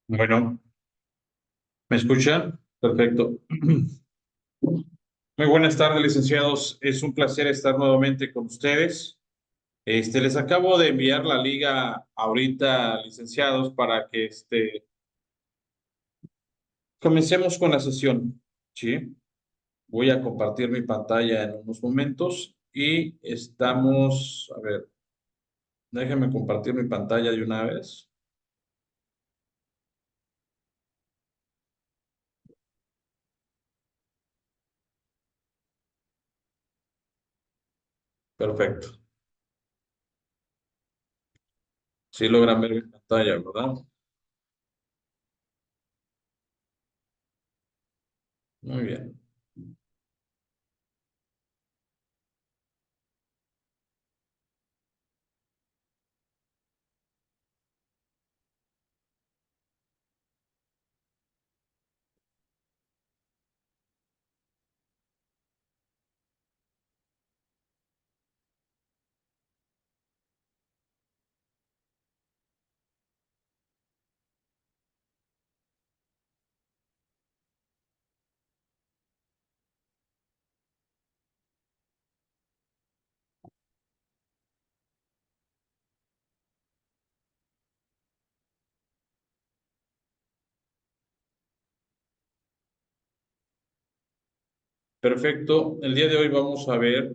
Bueno, ¿me escuchan? Perfecto. Muy buenas tardes, licenciados. Es un placer estar nuevamente con ustedes. Les acabo de enviar la liga ahorita, licenciados, para que comencemos con la sesión. ¿Sí? Voy a compartir mi pantalla en unos momentos y a ver, déjenme compartir mi pantalla de una vez. Perfecto. Sí logran ver mi pantalla, ¿verdad? Muy bien. Perfecto. El día de hoy vamos a ver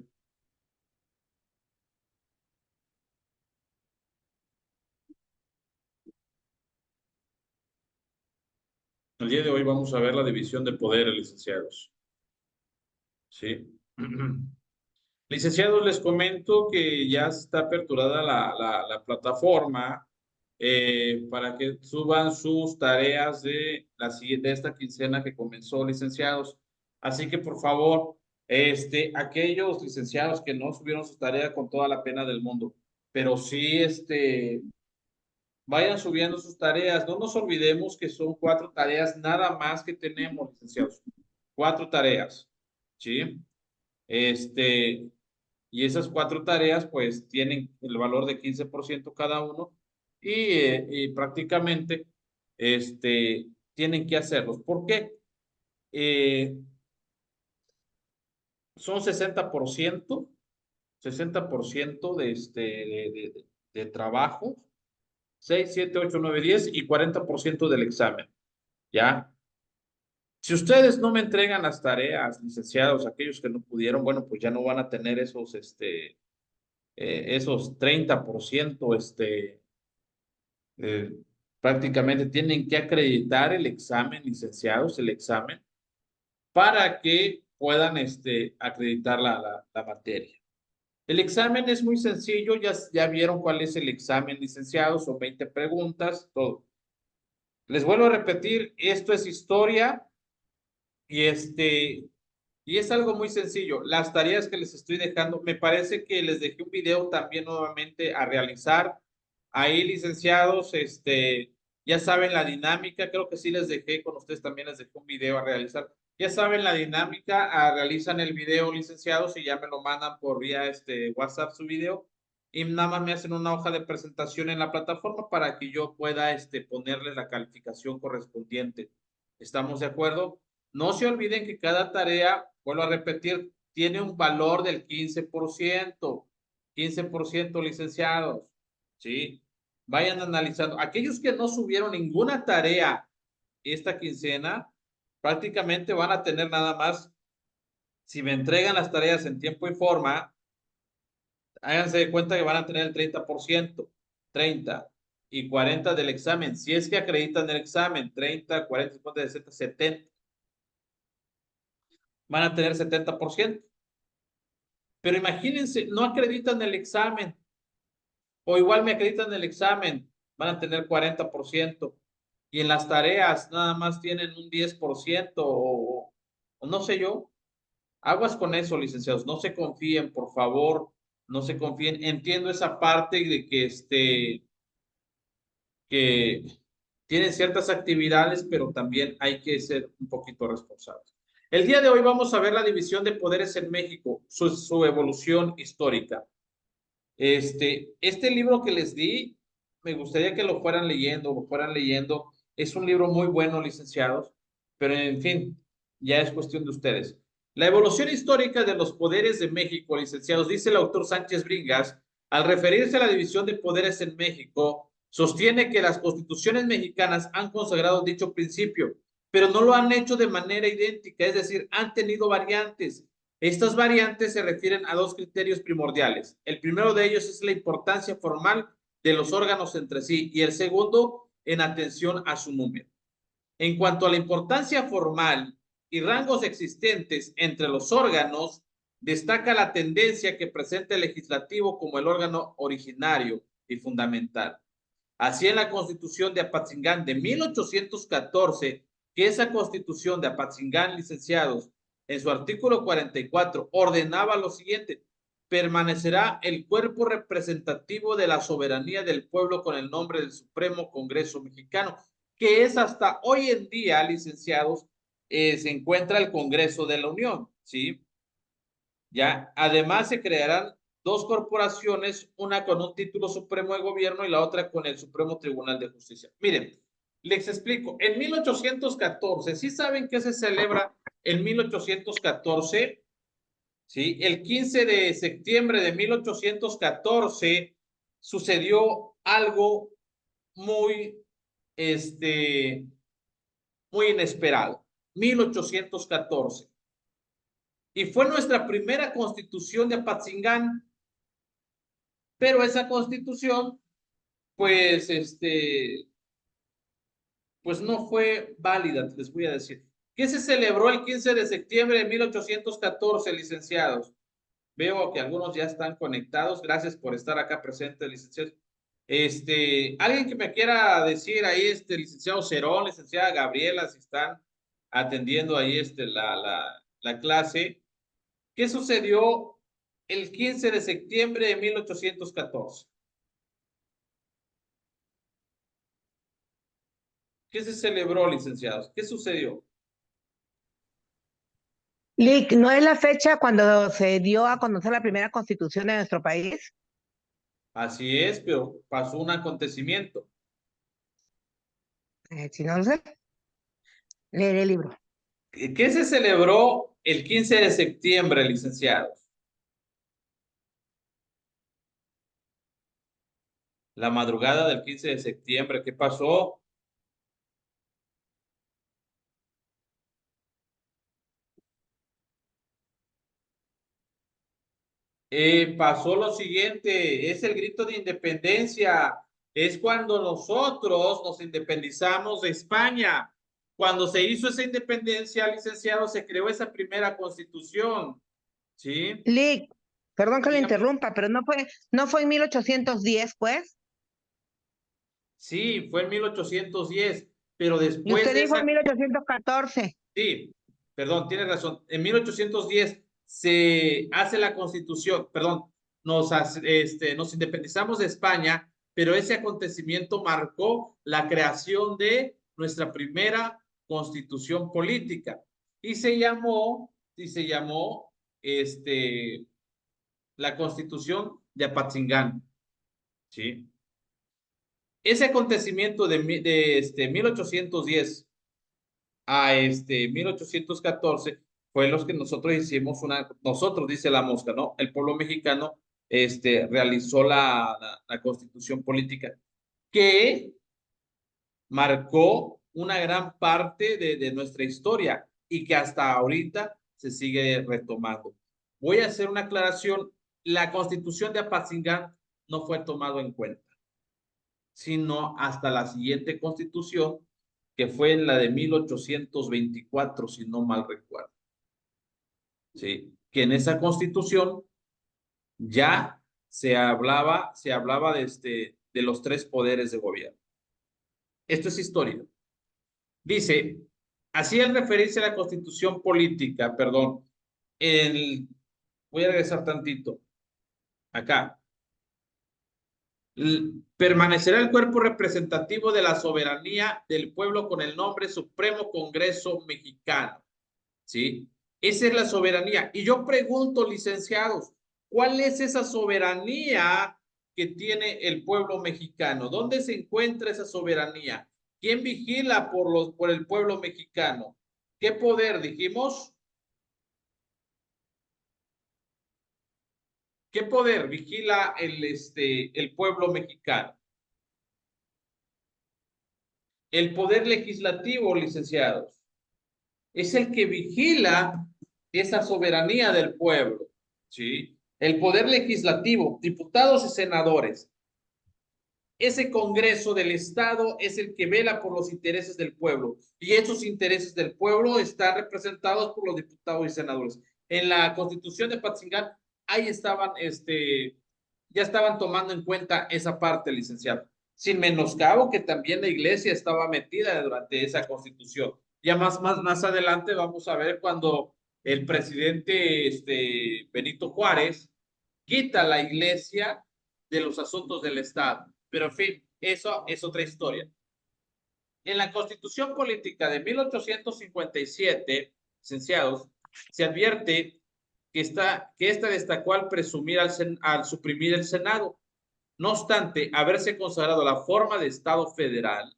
El día de hoy vamos a ver la división de poderes, licenciados. ¿Sí? Licenciados, les comento que ya está aperturada la plataforma para que suban sus tareas de esta quincena que comenzó, licenciados. Así que, por favor, aquellos licenciados que no subieron sus tareas con toda la pena del mundo, pero sí, vayan subiendo sus tareas. No nos olvidemos que son 4 tareas nada más que tenemos, licenciados. 4 tareas, ¿sí? Este, y esas 4 tareas, pues, tienen el valor de 15% cada uno y prácticamente, tienen que hacerlos. ¿Por qué? Eh, Son 60% de trabajo, 6 7 8 9 10 y 40% del examen, ¿ya? Si ustedes no me entregan las tareas, licenciados, aquellos que no pudieron, bueno, pues ya no van a tener esos 30%, eh, prácticamente tienen que acreditar el examen, licenciados, el examen, para que puedan, acreditar la materia. El examen es muy sencillo, ya vieron cuál es el examen, licenciados, son 20 preguntas, todo. Les vuelvo a repetir, esto es historia y y es algo muy sencillo. Las tareas que les estoy dejando, me parece que les dejé un video también nuevamente a realizar. Ahí, licenciados, ya saben la dinámica, creo que sí les dejé con ustedes también les dejé un video a realizar. Ya saben la dinámica, realizan el video, licenciados, y ya me lo mandan por vía WhatsApp su video y nada más me hacen una hoja de presentación en la plataforma para que yo pueda ponerles la calificación correspondiente. ¿Estamos de acuerdo? No se olviden que cada tarea, vuelvo a repetir, tiene un valor del 15%, licenciados, ¿sí? Vayan analizando. Aquellos que no subieron ninguna tarea esta quincena, prácticamente van a tener nada más, si me entregan las tareas en tiempo y forma, háganse de cuenta que van a tener el 30%, 30 y 40 del examen. Si es que acreditan el examen, 30, 40, 50, 60, 70, van a tener 70%. Pero imagínense, no acreditan el examen o igual me acreditan el examen, van a tener 40%. Y en las tareas nada más tienen un 10% o no sé yo. Aguas con eso, licenciados. No se confíen, por favor. No se confíen. Entiendo esa parte de que tienen ciertas actividades, pero también hay que ser un poquito responsables. El día de hoy vamos a ver la división de poderes en México, su evolución histórica. Este libro que les di, me gustaría que lo fueran leyendo Es un libro muy bueno, licenciados, pero en fin, ya es cuestión de ustedes. La evolución histórica de los poderes de México, licenciados, dice el autor Sánchez Bringas, al referirse a la división de poderes en México, sostiene que las constituciones mexicanas han consagrado dicho principio, pero no lo han hecho de manera idéntica, es decir, han tenido variantes. Estas variantes se refieren a dos criterios primordiales. El primero de ellos es la importancia formal de los órganos entre sí y el segundo en atención a su número. En cuanto a la importancia formal y rangos existentes entre los órganos, destaca la tendencia que presenta el legislativo como el órgano originario y fundamental. Así en la Constitución de Apatzingán de 1814, que esa Constitución de Apatzingán, licenciados, en su artículo 44, ordenaba lo siguiente: permanecerá el cuerpo representativo de la soberanía del pueblo con el nombre del Supremo Congreso Mexicano, que es hasta hoy en día, licenciados, se encuentra el Congreso de la Unión, ¿sí? Ya, además se crearán dos corporaciones, una con un título supremo de gobierno y la otra con el Supremo Tribunal de Justicia. Miren, les explico. En 1814, ¿sí saben qué se celebra en 1814? ¿Sí? El 15 de septiembre de 1814 sucedió algo muy, muy inesperado. 1814. Y fue nuestra primera constitución de Apatzingán, pero esa constitución, pues, pues no fue válida, les voy a decir. ¿Qué se celebró el 15 de septiembre de 1814, licenciados? Veo que algunos ya están conectados. Gracias por estar acá presentes, licenciados. Alguien que me quiera decir ahí, licenciado Cerón, licenciada Gabriela, si están atendiendo ahí la clase. ¿Qué sucedió el 15 de septiembre de 1814? ¿Qué se celebró, licenciados? ¿Qué sucedió? Lick, ¿no es la fecha cuando se dio a conocer la primera constitución de nuestro país? Así es, pero pasó un acontecimiento. Si no lo sé, leeré el libro. ¿Qué se celebró el 15 de septiembre, licenciados? La madrugada del 15 de septiembre, ¿qué pasó? Pasó lo siguiente, es el grito de independencia, es cuando nosotros nos independizamos de España. Cuando se hizo esa independencia, licenciado, se creó esa primera constitución, ¿sí? Lick, perdón que lo Dígame. interrumpa, pero no fue en 1810, pues. Sí, fue en 1810, pero Y después usted de dijo en esa, 1814. sí, perdón, tiene razón, en 1810 se hace la constitución, perdón, nos independizamos de España, pero ese acontecimiento marcó la creación de nuestra primera constitución política y se llamó, la Constitución de Apatzingán, ¿sí? Ese acontecimiento de 1810 a 1814 fue los que nosotros hicimos nosotros, dice la mosca, ¿no? El pueblo mexicano realizó la constitución política que marcó una gran parte de nuestra historia y que hasta ahorita se sigue retomando. Voy a hacer una aclaración. La constitución de Apatzingán no fue tomado en cuenta, sino hasta la siguiente constitución, que fue en la de 1824, si no mal recuerdo. ¿Sí? Que en esa constitución ya se hablaba de los tres poderes de gobierno. Esto es historia. Dice, así al referirse a la constitución política, perdón, voy a regresar tantito, acá. Permanecerá el cuerpo representativo de la soberanía del pueblo con el nombre Supremo Congreso Mexicano, ¿sí? Esa es la soberanía. Y yo pregunto, licenciados, ¿cuál es esa soberanía que tiene el pueblo mexicano? ¿Dónde se encuentra esa soberanía? ¿Quién vigila por el pueblo mexicano? ¿Qué poder dijimos? ¿Qué poder vigila el pueblo mexicano? El poder legislativo, licenciados, es el que vigila esa soberanía del pueblo, ¿sí? El poder legislativo, diputados y senadores. Ese Congreso del Estado es el que vela por los intereses del pueblo y esos intereses del pueblo están representados por los diputados y senadores. En la Constitución de Patzingán, ahí estaban, ya estaban tomando en cuenta esa parte, licenciado. Sin menoscabo que también la iglesia estaba metida durante esa Constitución. Ya más adelante vamos a ver cuando el presidente Benito Juárez quita la iglesia de los asuntos del Estado. Pero en fin, eso es otra historia. En la Constitución Política de 1857, licenciados, se advierte que esta destacó al presumir al suprimir el Senado. No obstante, haberse consagrado la forma de Estado federal,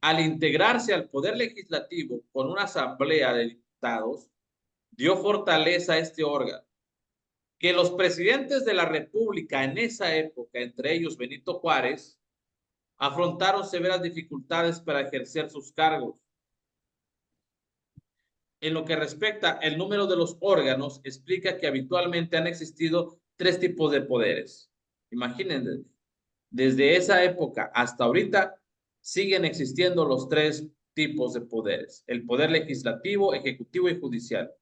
al integrarse al Poder Legislativo con una asamblea de diputados, dio fortaleza a este órgano. Que los presidentes de la República en esa época, entre ellos Benito Juárez, afrontaron severas dificultades para ejercer sus cargos. En lo que respecta al número de los órganos, explica que habitualmente han existido tres tipos de poderes. Imagínense, desde esa época hasta ahorita siguen existiendo los tres tipos de poderes: el poder legislativo, ejecutivo y judicial.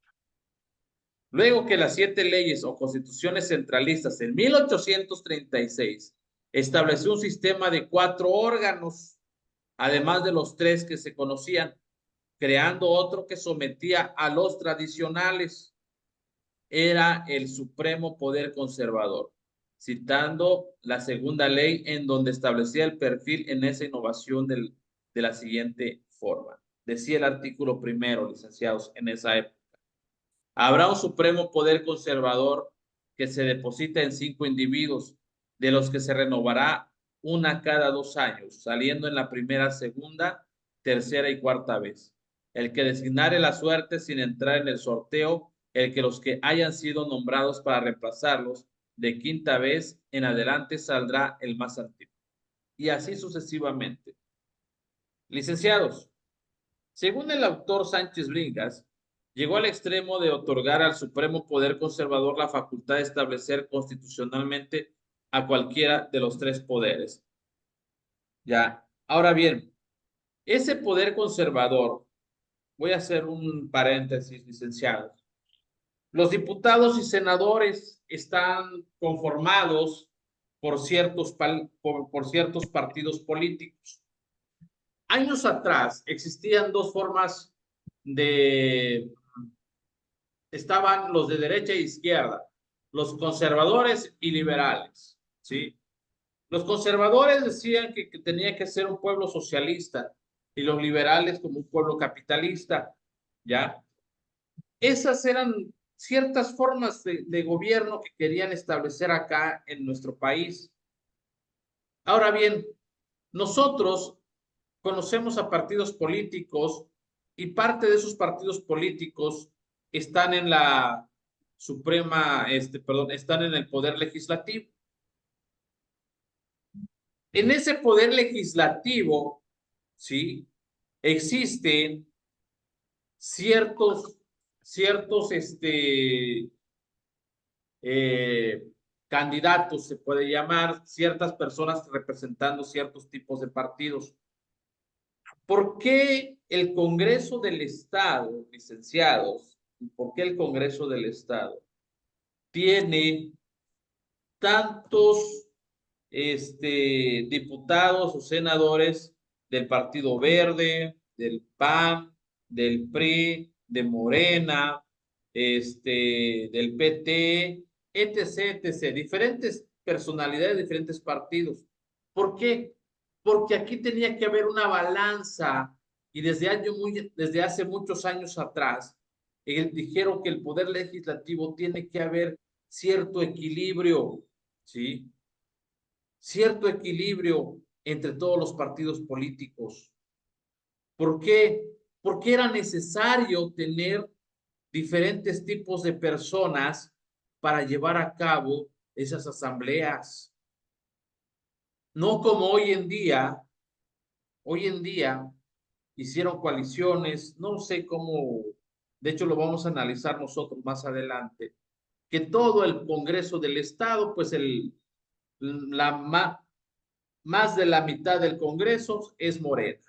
Luego que las 7 leyes o constituciones centralistas en 1836 estableció un sistema de 4 órganos, además de los 3 que se conocían, creando otro que sometía a los tradicionales. Era el supremo poder conservador, citando la segunda ley en donde establecía el perfil en esa innovación de la siguiente forma. Decía el artículo primero, licenciados, en esa época: habrá un supremo poder conservador que se deposita en 5 individuos, de los que se renovará una cada 2 años, saliendo en la primera, segunda, tercera y cuarta vez. El que designare la suerte sin entrar en el sorteo, el que los que hayan sido nombrados para reemplazarlos, de quinta vez en adelante saldrá el más antiguo. Y así sucesivamente. Licenciados, según el autor Sánchez Bringas, llegó al extremo de otorgar al Supremo Poder Conservador la facultad de establecer constitucionalmente a cualquiera de los tres poderes. Ya, ahora bien, ese poder conservador, voy a hacer un paréntesis, licenciados. Los diputados y senadores están conformados por ciertos partidos políticos. Años atrás existían dos formas de estaban los de derecha e izquierda, los conservadores y liberales, ¿sí? Los conservadores decían que tenía que ser un pueblo socialista y los liberales como un pueblo capitalista, ¿ya? Esas eran ciertas formas de gobierno que querían establecer acá en nuestro país. Ahora bien, nosotros conocemos a partidos políticos y parte de esos partidos políticos están en la están en el poder legislativo. En ese poder legislativo, ¿sí? Existen ciertos, ciertos, eh, candidatos, se puede llamar, ciertas personas representando ciertos tipos de partidos. ¿Por qué el Congreso del Estado, licenciados? ¿Por qué el Congreso del Estado tiene tantos diputados o senadores del Partido Verde, del PAN, del PRI, de Morena, del PT, etc., etc., diferentes personalidades, diferentes partidos? ¿Por qué? Porque aquí tenía que haber una balanza y desde hace muchos años atrás dijeron que el poder legislativo tiene que haber cierto equilibrio, ¿sí? Cierto equilibrio. entre todos los partidos políticos. ¿Por qué? Porque era necesario tener diferentes tipos de personas para llevar a cabo esas asambleas. No como hoy en día hicieron coaliciones, no sé cómo, de hecho lo vamos a analizar nosotros más adelante, que todo el Congreso del Estado, pues más de la mitad del Congreso es Morena.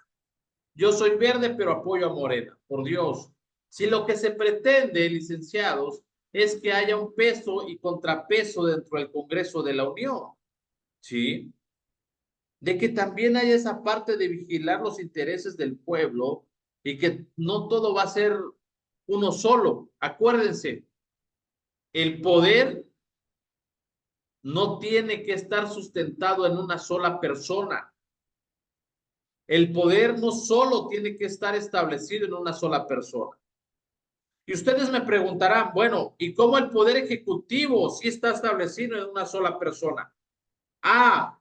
Yo soy verde, pero apoyo a Morena, por Dios. Si lo que se pretende, licenciados, es que haya un peso y contrapeso dentro del Congreso de la Unión, ¿sí? De que también haya esa parte de vigilar los intereses del pueblo y que no todo va a ser uno solo. Acuérdense, el poder no tiene que estar sustentado en una sola persona. El poder no solo tiene que estar establecido en una sola persona. Y ustedes me preguntarán, bueno, ¿y cómo el poder ejecutivo sí está establecido en una sola persona? Ah,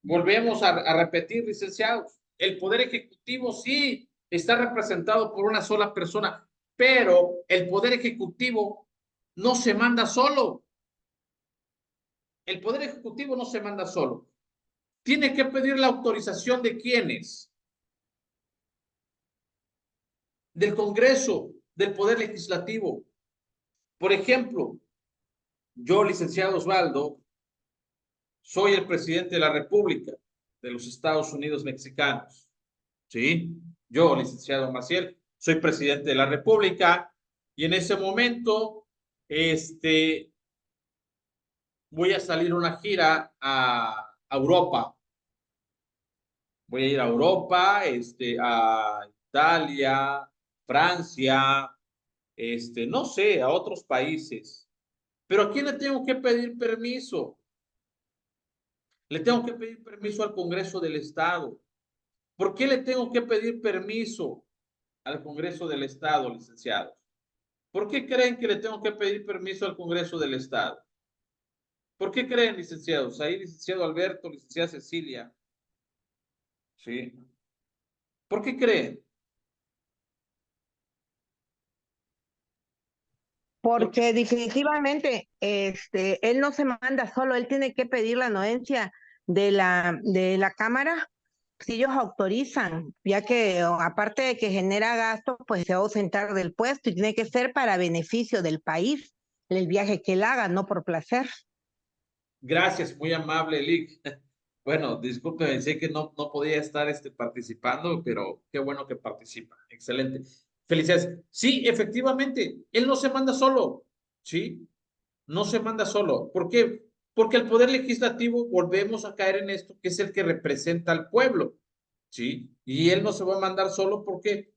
volvemos a repetir, licenciados. El poder ejecutivo sí está representado por una sola persona, pero el poder ejecutivo no se manda solo. El poder ejecutivo no se manda solo. Tiene que pedir la autorización de quiénes, del Congreso, del Poder Legislativo. Por ejemplo, yo, licenciado Osvaldo, soy el presidente de la República de los Estados Unidos Mexicanos. ¿Sí? Yo, licenciado Maciel, soy presidente de la República y en ese momento, voy a salir una gira a Europa. Voy a ir a Europa, a Italia, Francia, no sé, a otros países. Pero ¿a quién le tengo que pedir permiso? Le tengo que pedir permiso al Congreso del Estado. ¿Por qué le tengo que pedir permiso al Congreso del Estado, licenciados? ¿Por qué creen que le tengo que pedir permiso al Congreso del Estado? ¿Por qué creen, licenciados? Ahí, licenciado Alberto, licenciada Cecilia. ¿Sí? ¿Por qué creen? ¿Por qué? Porque definitivamente él no se manda solo, él tiene que pedir la anuencia de la Cámara si ellos autorizan, ya que aparte de que genera gasto, pues se va a ausentar del puesto y tiene que ser para beneficio del país, el viaje que él haga, no por placer. Gracias, muy amable, Lick. Bueno, disculpe, sé que no podía estar participando, pero qué bueno que participa. Excelente. Felicidades. Sí, efectivamente, él no se manda solo, ¿sí? No se manda solo. ¿Por qué? Porque el poder legislativo, volvemos a caer en esto, que es el que representa al pueblo, ¿sí? Y él no se va a mandar solo, ¿por qué?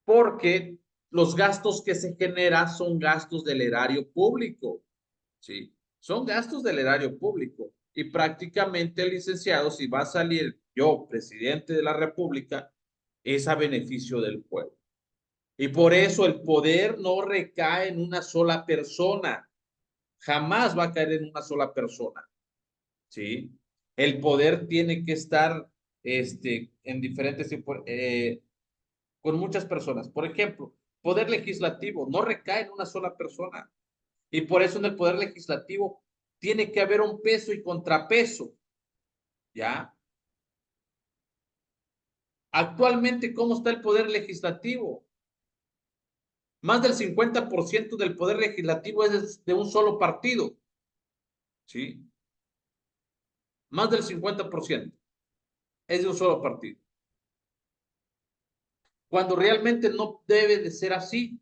Porque los gastos que se generan son gastos del erario público, ¿sí? Son gastos del erario público. Y prácticamente, licenciado, si va a salir yo, presidente de la República, es a beneficio del pueblo. Y por eso el poder no recae en una sola persona. Jamás va a caer en una sola persona, ¿sí? El poder tiene que estar en diferentes, con muchas personas. Por ejemplo, poder legislativo no recae en una sola persona. Y por eso en el poder legislativo tiene que haber un peso y contrapeso, ¿ya? Actualmente, ¿cómo está el poder legislativo? Más del 50% del poder legislativo es de un solo partido, ¿sí? Más del 50% es de un solo partido. Cuando realmente no debe de ser así.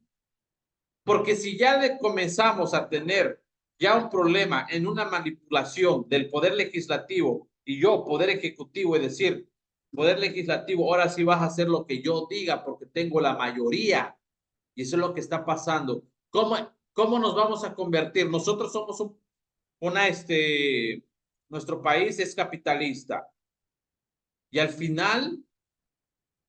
Porque si ya le comenzamos a tener ya un problema en una manipulación del poder legislativo y yo, poder ejecutivo, es decir, poder legislativo, ahora sí vas a hacer lo que yo diga porque tengo la mayoría. Y eso es lo que está pasando. ¿Cómo nos vamos a convertir? Nosotros somos nuestro país es capitalista. Y al final,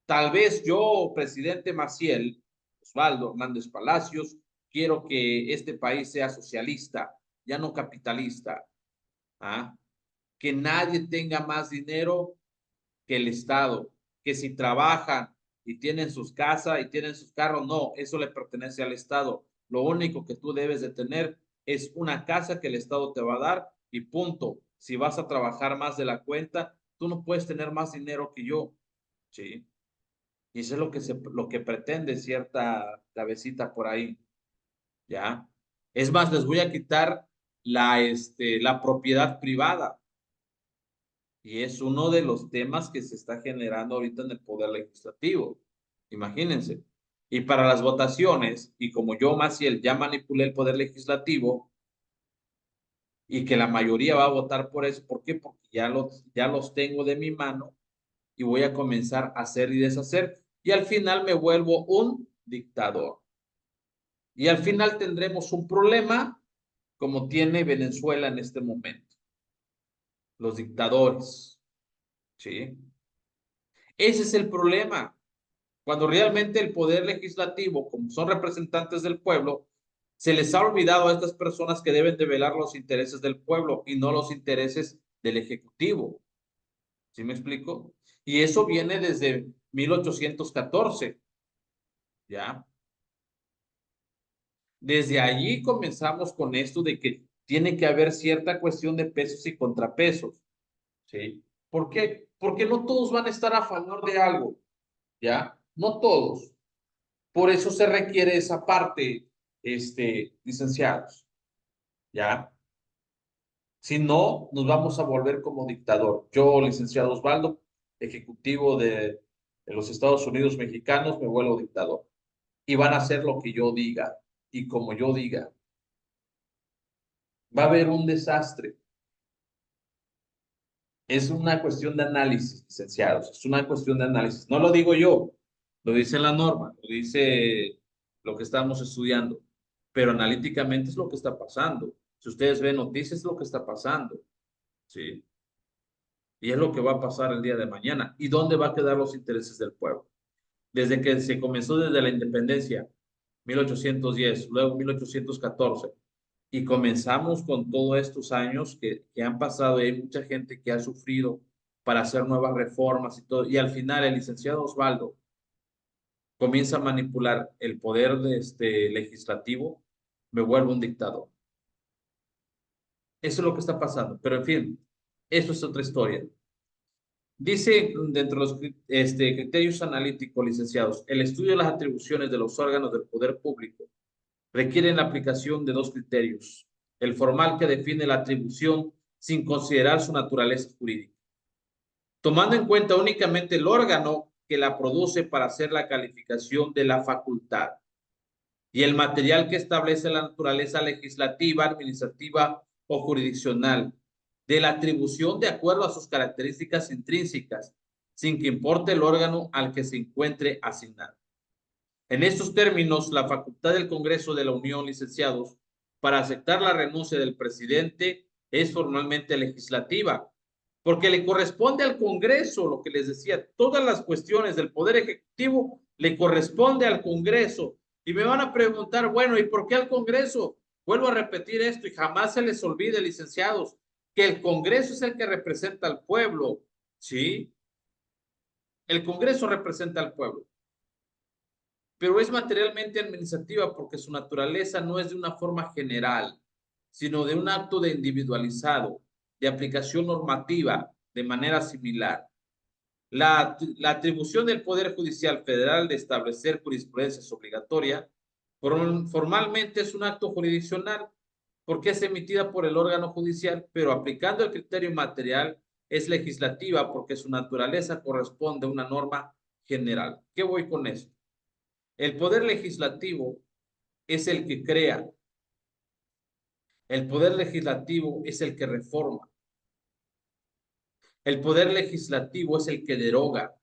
tal vez yo, presidente Maciel, Osvaldo Hernández Palacios, quiero que este país sea socialista, ya no capitalista. ¿Ah? que nadie tenga más dinero que el Estado, que si trabajan y tienen sus casas y tienen sus carros, no, eso le pertenece al Estado. Lo único que tú debes de tener es una casa que el Estado te va a dar y punto. Si vas a trabajar más de la cuenta, tú no puedes tener más dinero que yo, ¿sí? Y eso es lo que pretende cierta cabecita por ahí, ¿ya? Es más, les voy a quitar la propiedad privada. Y es uno de los temas que se está generando ahorita en el Poder Legislativo. Imagínense. Y para las votaciones, y como yo, Maciel, ya manipulé el Poder Legislativo y que la mayoría va a votar por eso, ¿por qué? Porque ya los tengo de mi mano y voy a comenzar a hacer y deshacer. Y al final me vuelvo un dictador. Y al final tendremos un problema como tiene Venezuela en este momento. Los dictadores, ¿sí? Ese es el problema. Cuando realmente el poder legislativo, como son representantes del pueblo, se les ha olvidado a estas personas que deben de velar los intereses del pueblo y no los intereses del ejecutivo. ¿Sí me explico? Y eso viene desde 1814, ¿ya? Desde allí comenzamos con esto de que tiene que haber cierta cuestión de pesos y contrapesos, ¿sí? ¿Por qué? Porque no todos van a estar a favor de algo, ¿ya? No todos. Por eso se requiere esa parte, licenciados, ¿ya? Si no, nos vamos a volver como dictador. Yo, licenciado Osvaldo, ejecutivo de los Estados Unidos mexicanos, me vuelvo dictador. Y van a hacer lo que yo diga y como yo diga. Va a haber un desastre. Es una cuestión de análisis, licenciados. Es una cuestión de análisis. No lo digo yo, lo dice la norma, lo dice lo que estamos estudiando, pero analíticamente es lo que está pasando. Si ustedes ven noticias, es lo que está pasando, ¿sí? Y es lo que va a pasar el día de mañana. ¿Y dónde va a quedar los intereses del pueblo? Desde que se comenzó desde la independencia, 1810, luego 1814, y comenzamos con todos estos años que han pasado y hay mucha gente que ha sufrido para hacer nuevas reformas y todo, y al final el licenciado Osvaldo comienza a manipular el poder de legislativo, me vuelvo un dictador. Eso es lo que está pasando, pero en fin, eso es otra historia. Dice dentro de los criterios analíticos, licenciados, el estudio de las atribuciones de los órganos del poder público requieren la aplicación de dos criterios. El formal que define la atribución sin considerar su naturaleza jurídica, tomando en cuenta únicamente el órgano que la produce para hacer la calificación de la facultad y el material que establece la naturaleza legislativa, administrativa o jurisdiccional de la atribución de acuerdo a sus características intrínsecas, sin que importe el órgano al que se encuentre asignado. En estos términos, la facultad del Congreso de la Unión, licenciados, para aceptar la renuncia del presidente es formalmente legislativa, porque le corresponde al Congreso, lo que les decía, todas las cuestiones del Poder Ejecutivo le corresponde al Congreso. Y me van a preguntar, bueno, ¿y por qué al Congreso? Vuelvo a repetir esto y jamás se les olvide, licenciados, que el Congreso es el que representa al pueblo, ¿sí? El Congreso representa al pueblo, pero es materialmente administrativa porque su naturaleza no es de una forma general, sino de un acto de individualizado, de aplicación normativa de manera similar. La atribución del Poder Judicial Federal de establecer jurisprudencia es obligatoria. Formalmente es un acto jurisdiccional porque es emitida por el órgano judicial, pero aplicando el criterio material es legislativa porque su naturaleza corresponde a una norma general. ¿Qué voy con esto? El poder legislativo es el que crea, el poder legislativo es el que reforma, el poder legislativo es el que deroga.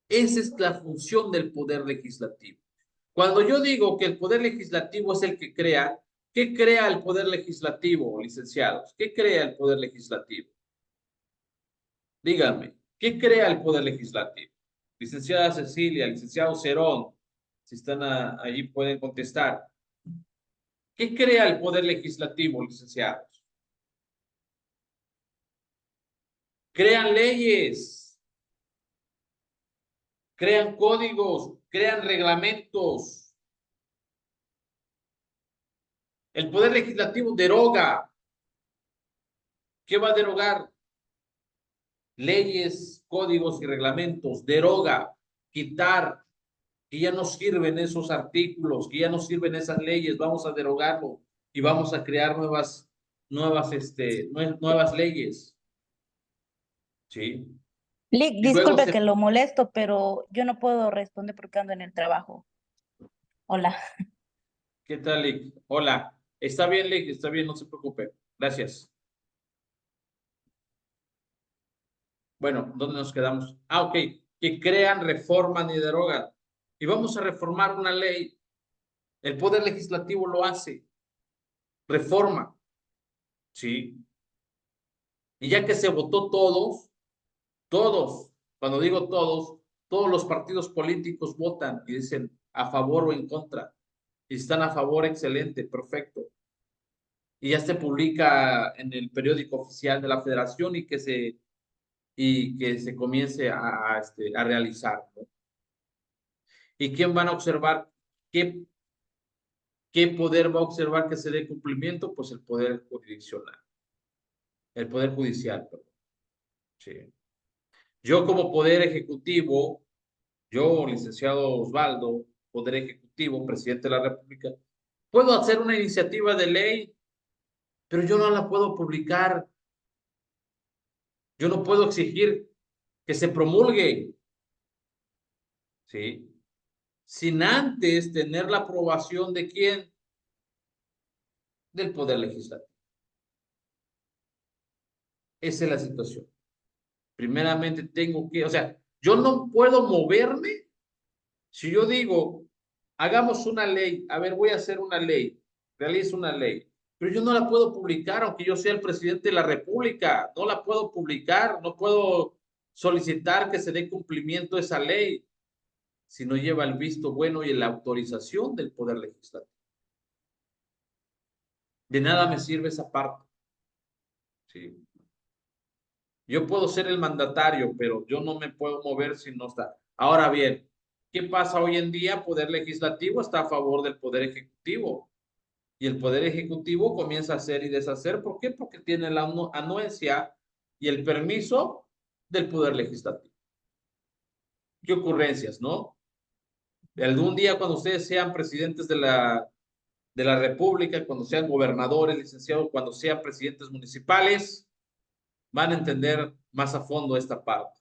Esa es la función del poder legislativo. Cuando yo digo que el poder legislativo es el que crea, ¿qué crea el poder legislativo, licenciados? ¿Qué crea el poder legislativo? Díganme, ¿qué crea el poder legislativo? Licenciada Cecilia, licenciado Cerón, si están allí pueden contestar. ¿Qué crea el poder legislativo, licenciados? Crean leyes, crean códigos, crean reglamentos. El Poder Legislativo deroga. ¿Qué va a derogar? Leyes, códigos y reglamentos. Deroga, quitar, que ya no sirven esos artículos, que ya no sirven esas leyes, vamos a derogarlo y vamos a crear nuevas leyes. ¿Sí? Lick, Y luego disculpe que lo molesto, pero yo no puedo responder porque ando en el trabajo. Hola. ¿Qué tal, Lick? Hola. Está bien, Lick, está bien, no se preocupe. Gracias. Bueno, ¿dónde nos quedamos? Ah, ok. Que crean, reforman y derogan. Y vamos a reformar una ley. El Poder Legislativo lo hace. Reforma. ¿Sí? Y ya que se votó todos, cuando digo todos los partidos políticos votan y dicen a favor o en contra. Y están a favor, excelente, perfecto. Y ya se publica en el periódico oficial de la Federación y que se comience a realizar, ¿no? ¿Y quién van a observar? ¿Qué poder va a observar que se dé cumplimiento? Pues el poder jurisdiccional, el poder judicial, perdón. Sí. Yo como poder ejecutivo, yo, licenciado Osvaldo, poder ejecutivo, presidente de la República, puedo hacer una iniciativa de ley, pero yo no la puedo publicar. Yo no puedo exigir que se promulgue, ¿sí? Sin antes tener la aprobación de quién, del Poder Legislativo. Esa es la situación. Primeramente tengo que, o sea, yo no puedo moverme si yo digo, hagamos una ley, a ver, voy a hacer una ley, realizo una ley, pero yo no la puedo publicar aunque yo sea el presidente de la República, no la puedo publicar, no puedo solicitar que se dé cumplimiento a esa ley si no lleva el visto bueno y la autorización del Poder Legislativo. De nada me sirve esa parte. ¿Sí? Yo puedo ser el mandatario, pero yo no me puedo mover si no está. Ahora bien, ¿qué pasa hoy en día? Poder Legislativo está a favor del Poder Ejecutivo. Y el Poder Ejecutivo comienza a hacer y deshacer. ¿Por qué? Porque tiene la anuencia y el permiso del Poder Legislativo. ¿Qué ocurrencias, no? Algún día cuando ustedes sean presidentes de la República, cuando sean gobernadores, licenciados, cuando sean presidentes municipales, van a entender más a fondo esta parte.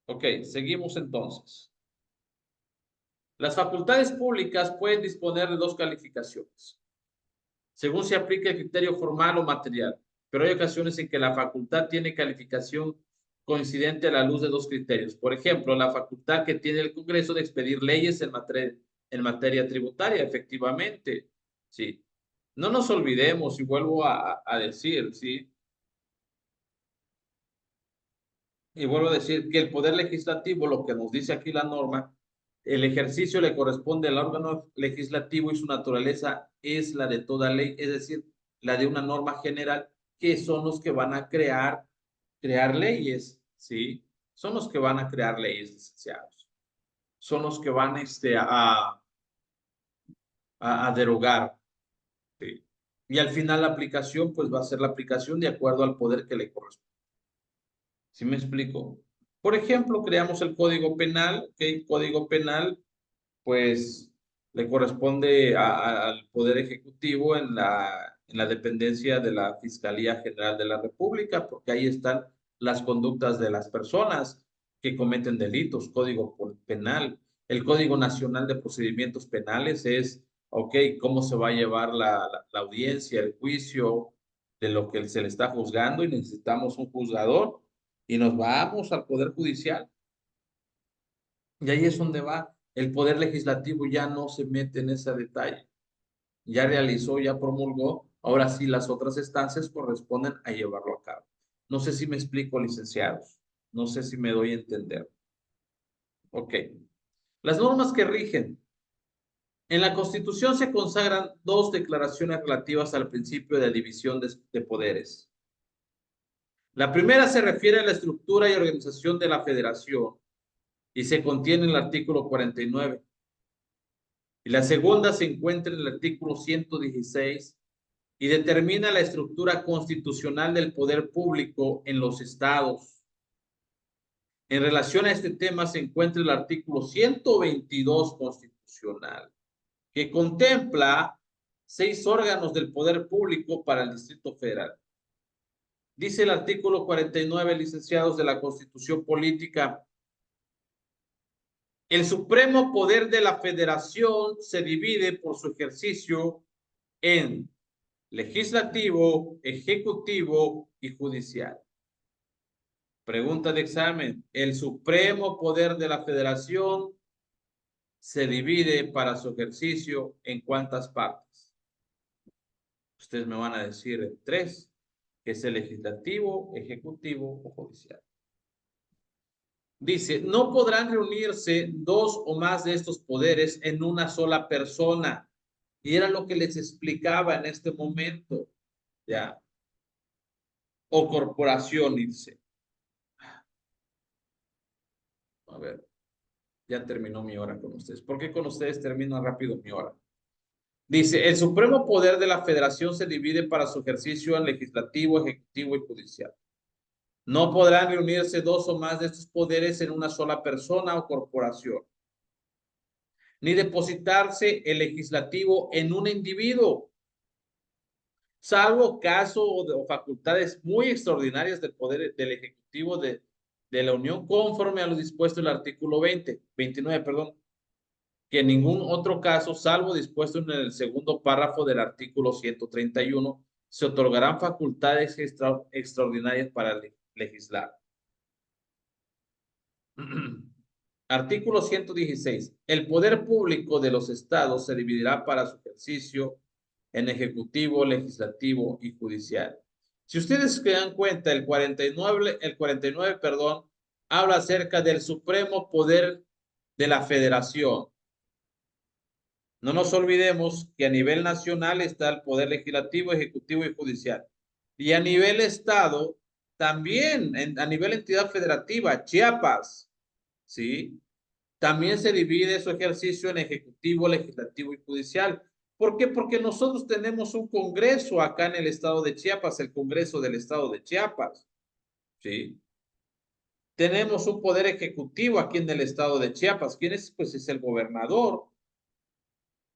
Ok, seguimos entonces. Las facultades públicas pueden disponer de dos calificaciones, según se aplique el criterio formal o material, pero hay ocasiones en que la facultad tiene calificación coincidente a la luz de dos criterios. Por ejemplo, la facultad que tiene el Congreso de expedir leyes en materia tributaria, efectivamente, sí. No nos olvidemos, y vuelvo a decir, ¿sí? Y vuelvo a decir que el Poder Legislativo, lo que nos dice aquí la norma, el ejercicio le corresponde al órgano legislativo y su naturaleza es la de toda ley, es decir, la de una norma general, que son los que van a crear leyes, ¿sí? Son los que van a crear leyes, licenciados. Son los que van a derogar, ¿sí? Y al final la aplicación, pues va a ser la aplicación de acuerdo al poder que le corresponde. ¿Sí me explico? Por ejemplo, creamos el Código Penal, que el Código Penal, pues, le corresponde al Poder Ejecutivo en la dependencia de la Fiscalía General de la República, porque ahí están las conductas de las personas que cometen delitos, Código Penal. El Código Nacional de Procedimientos Penales es, ok, cómo se va a llevar la audiencia, el juicio de lo que se le está juzgando y necesitamos un juzgador y nos vamos al Poder Judicial. Y ahí es donde va. El Poder Legislativo ya no se mete en ese detalle. Ya realizó, ya promulgó. Ahora sí, las otras instancias corresponden a llevarlo a cabo. No sé si me explico, licenciados. No sé si me doy a entender. Ok. Las normas que rigen. En la Constitución se consagran dos declaraciones relativas al principio de división de poderes. La primera se refiere a la estructura y organización de la federación y se contiene en el artículo 49. Y la segunda se encuentra en el artículo 116 y determina la estructura constitucional del poder público en los estados. En relación a este tema se encuentra el artículo 122 constitucional, que contempla 6 órganos del poder público para el Distrito Federal. Dice el artículo 49, licenciados, de la Constitución Política: el supremo poder de la federación se divide por su ejercicio en legislativo, ejecutivo y judicial. Pregunta de examen: el supremo poder de la federación se divide para su ejercicio ¿en cuántas partes? Ustedes me van a decir en 3, que es el legislativo, ejecutivo o judicial. Dice, no podrán reunirse 2 o más de estos poderes en una sola persona. Y era lo que les explicaba en este momento, ¿ya? O corporación, dice. A ver, ya terminó mi hora con ustedes. ¿Por qué con ustedes termina rápido mi hora? Dice, el supremo poder de la federación se divide para su ejercicio en legislativo, ejecutivo y judicial. No podrán reunirse 2 o más de estos poderes en una sola persona o corporación, ni depositarse el legislativo en un individuo, salvo caso o facultades muy extraordinarias del poder del ejecutivo de la Unión, conforme a lo dispuesto en el artículo 29, que en ningún otro caso, salvo dispuesto en el segundo párrafo del artículo 131, se otorgarán facultades extraordinarias para legislar. Artículo 116. El poder público de los estados se dividirá para su ejercicio en ejecutivo, legislativo y judicial. Si ustedes se dan cuenta, el 49, habla acerca del supremo poder de la federación. No nos olvidemos que a nivel nacional está el poder legislativo, ejecutivo y judicial. Y a nivel estado, también a nivel entidad federativa, Chiapas, ¿sí? También se divide su ejercicio en ejecutivo, legislativo y judicial. ¿Por qué? Porque nosotros tenemos un congreso acá en el estado de Chiapas, el Congreso del Estado de Chiapas, ¿sí? Tenemos un poder ejecutivo aquí en el estado de Chiapas. ¿Quién es? Pues es el gobernador.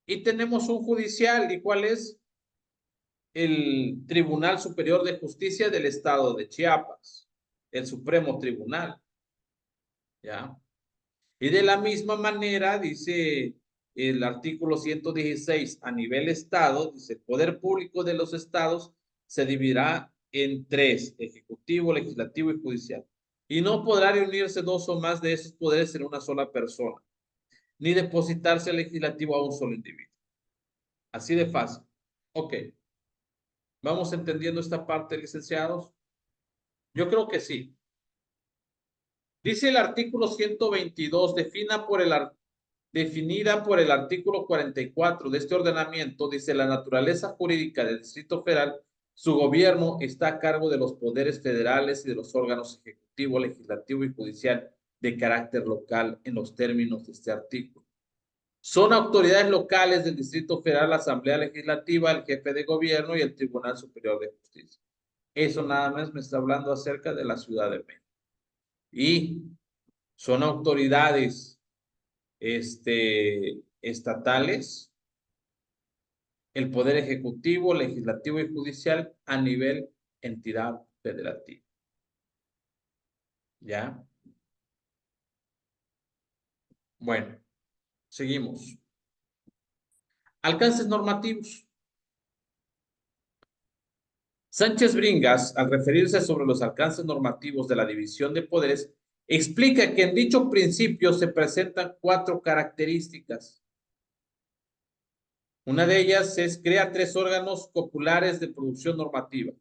Y tenemos un judicial. ¿Y cuál es? El Tribunal Superior de Justicia del estado de Chiapas, el Supremo Tribunal, ¿ya? Y de la misma manera, dice el artículo 116, a nivel estado, dice, el poder público de los estados se dividirá en 3, ejecutivo, legislativo y judicial. Y no podrá reunirse 2 o más de esos poderes en una sola persona, ni depositarse el legislativo a un solo individuo. Así de fácil. Ok. ¿Vamos entendiendo esta parte, licenciados? Yo creo que sí. Dice el artículo 122, definida por el artículo 44 de este ordenamiento, dice, la naturaleza jurídica del Distrito Federal, su gobierno está a cargo de los poderes federales y de los órganos ejecutivo, legislativo y judicial de carácter local en los términos de este artículo. Son autoridades locales del Distrito Federal, la Asamblea Legislativa, el jefe de gobierno y el Tribunal Superior de Justicia. Eso nada más me está hablando acerca de la Ciudad de México. Y son autoridades estatales, el poder ejecutivo, legislativo y judicial a nivel entidad federativa. ¿Ya? Bueno, seguimos. Alcances normativos. Sánchez Bringas, al referirse sobre los alcances normativos de la división de poderes, explica que en dicho principio se presentan 4 características. Una de ellas es crea 3 órganos populares de producción normativa.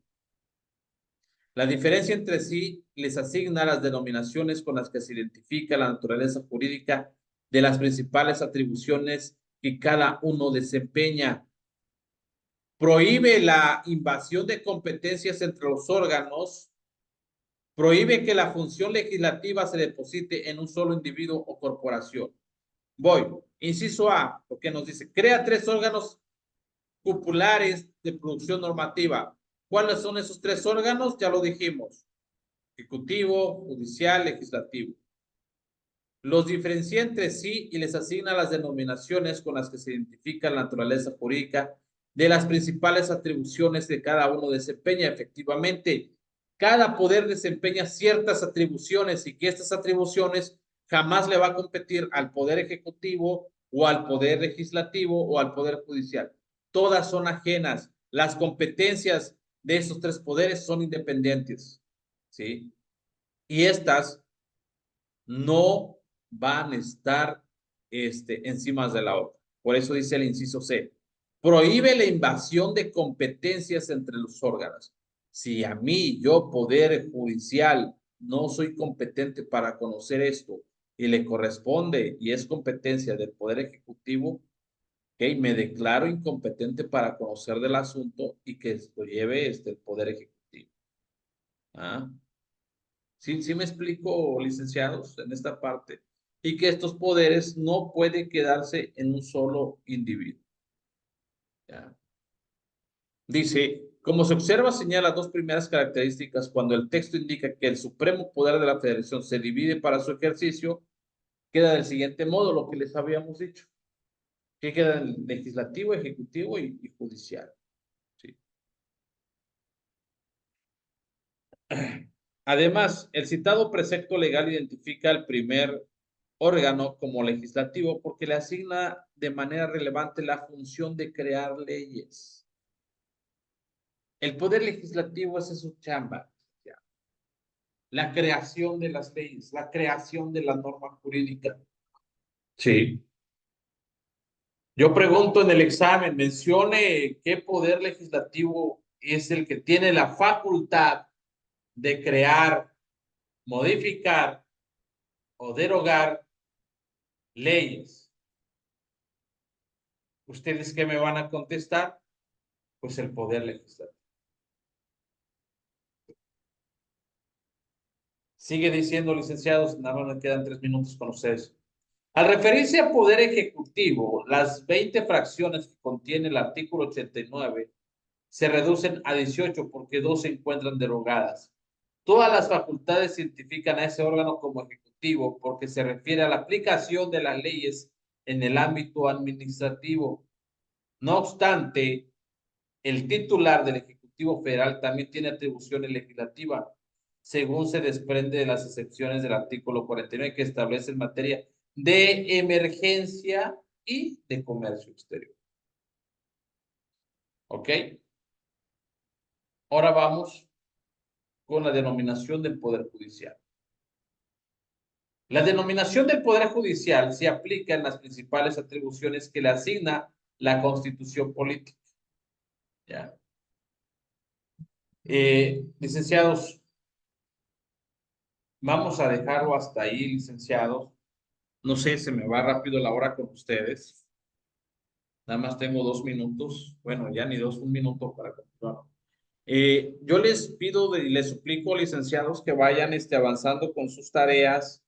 La diferencia entre sí les asigna las denominaciones con las que se identifica la naturaleza jurídica de las principales atribuciones que cada uno desempeña. Prohíbe la invasión de competencias entre los órganos Prohíbe que la función legislativa se deposite en un solo individuo o corporación. Voy. Inciso A, porque nos dice, crea 3 órganos cupulares de producción normativa. ¿Cuáles son esos 3 órganos? Ya lo dijimos. Ejecutivo, judicial, legislativo. Los diferencia entre sí y les asigna las denominaciones con las que se identifica la naturaleza jurídica de las principales atribuciones que cada uno desempeña. Efectivamente, cada poder desempeña ciertas atribuciones y que estas atribuciones jamás le va a competir al poder ejecutivo o al poder legislativo o al poder judicial. Todas son ajenas. Las competencias de esos 3 poderes son independientes, ¿sí? Y estas no van a estar encima de la otra. Por eso dice el inciso C. Prohíbe la invasión de competencias entre los órganos. Si a mí, yo, poder judicial, no soy competente para conocer esto y le corresponde y es competencia del poder ejecutivo, okay, me declaro incompetente para conocer del asunto y que esto lleve el poder ejecutivo. ¿Ah? ¿Sí me explico, licenciados, en esta parte? Y que estos poderes no pueden quedarse en un solo individuo. ¿Ya? Dice, como se observa, señala 2 primeras características cuando el texto indica que el supremo poder de la federación se divide para su ejercicio, queda del siguiente modo, lo que les habíamos dicho, que queda en legislativo, ejecutivo y judicial. ¿Sí? Además, el citado precepto legal identifica al primer órgano como legislativo porque le asigna de manera relevante la función de crear leyes. El poder legislativo es su chamba, ¿ya? La creación de las leyes, la creación de la norma jurídica. Sí. Yo pregunto en el examen, mencione qué poder legislativo es el que tiene la facultad de crear, modificar o derogar leyes. ¿Ustedes qué me van a contestar? Pues el poder legislativo. Sigue diciendo, licenciados, nada más me quedan 3 minutos con ustedes. Al referirse a poder ejecutivo, las 20 fracciones que contiene el artículo 89 se reducen a 18 porque 2 se encuentran derogadas. Todas las facultades identifican a ese órgano como ejecutivo porque se refiere a la aplicación de las leyes en el ámbito administrativo. No obstante, el titular del Ejecutivo Federal también tiene atribuciones legislativas, según se desprende de las excepciones del artículo 49 que establece en materia de emergencia y de comercio exterior. ¿Ok? Ahora vamos con la denominación del Poder Judicial. La denominación del Poder Judicial se aplica en las principales atribuciones que le asigna la Constitución Política. ¿Ya? Licenciados, vamos a dejarlo hasta ahí, licenciados. No sé, se me va rápido la hora con ustedes. Nada más tengo 2 minutos. Bueno, ya ni 2, 1 minuto para continuar. Yo les pido y les suplico, licenciados, que vayan avanzando con sus tareas.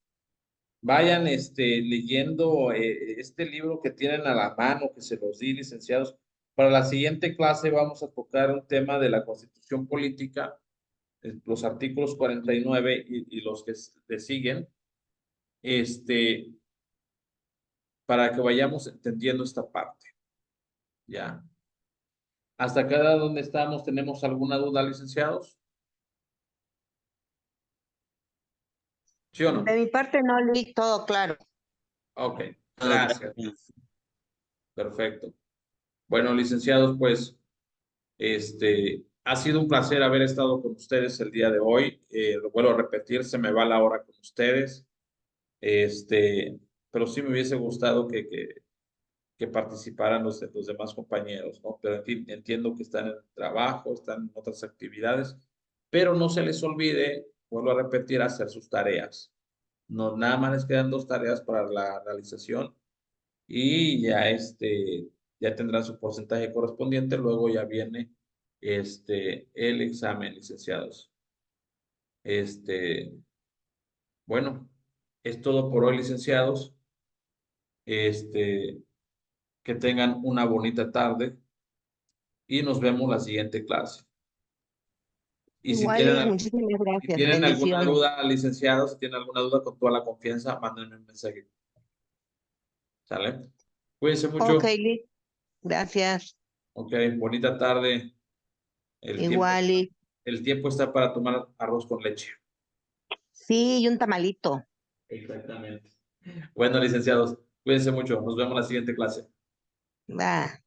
Vayan leyendo este libro que tienen a la mano, que se los di, licenciados. Para la siguiente clase vamos a tocar un tema de la Constitución Política, los artículos 49 y los que le siguen. Para que vayamos entendiendo esta parte. ¿Ya? ¿Hasta acá donde estamos tenemos alguna duda, licenciados? ¿Sí o no? De mi parte no leí todo claro. Ok, gracias. Perfecto. Bueno, licenciados, pues, ha sido un placer haber estado con ustedes el día de hoy. Lo vuelvo a repetir, se me va la hora con ustedes. Pero sí me hubiese gustado que participaran los demás compañeros, ¿no? Pero en fin, entiendo que están en el trabajo, están en otras actividades, pero no se les olvide, vuelvo a repetir, hacer sus tareas. No, nada más les quedan 2 tareas para la realización y ya ya tendrán su porcentaje correspondiente, luego ya viene el examen, licenciados. Bueno, es todo por hoy, licenciados. Que tengan una bonita tarde y nos vemos la siguiente clase. Y si Igual, tienen, muchísimas si gracias. tienen alguna Bendiciones. duda, licenciados, si tienen alguna duda, con toda la confianza, mándenme un mensaje. ¿Sale? Cuídense Ok, mucho. Liz, gracias. Ok, bonita tarde. El tiempo, Igual, Liz. el tiempo está para tomar arroz con leche. Sí, y un tamalito. Exactamente. Bueno, licenciados, cuídense mucho. Nos vemos en la siguiente clase. Va.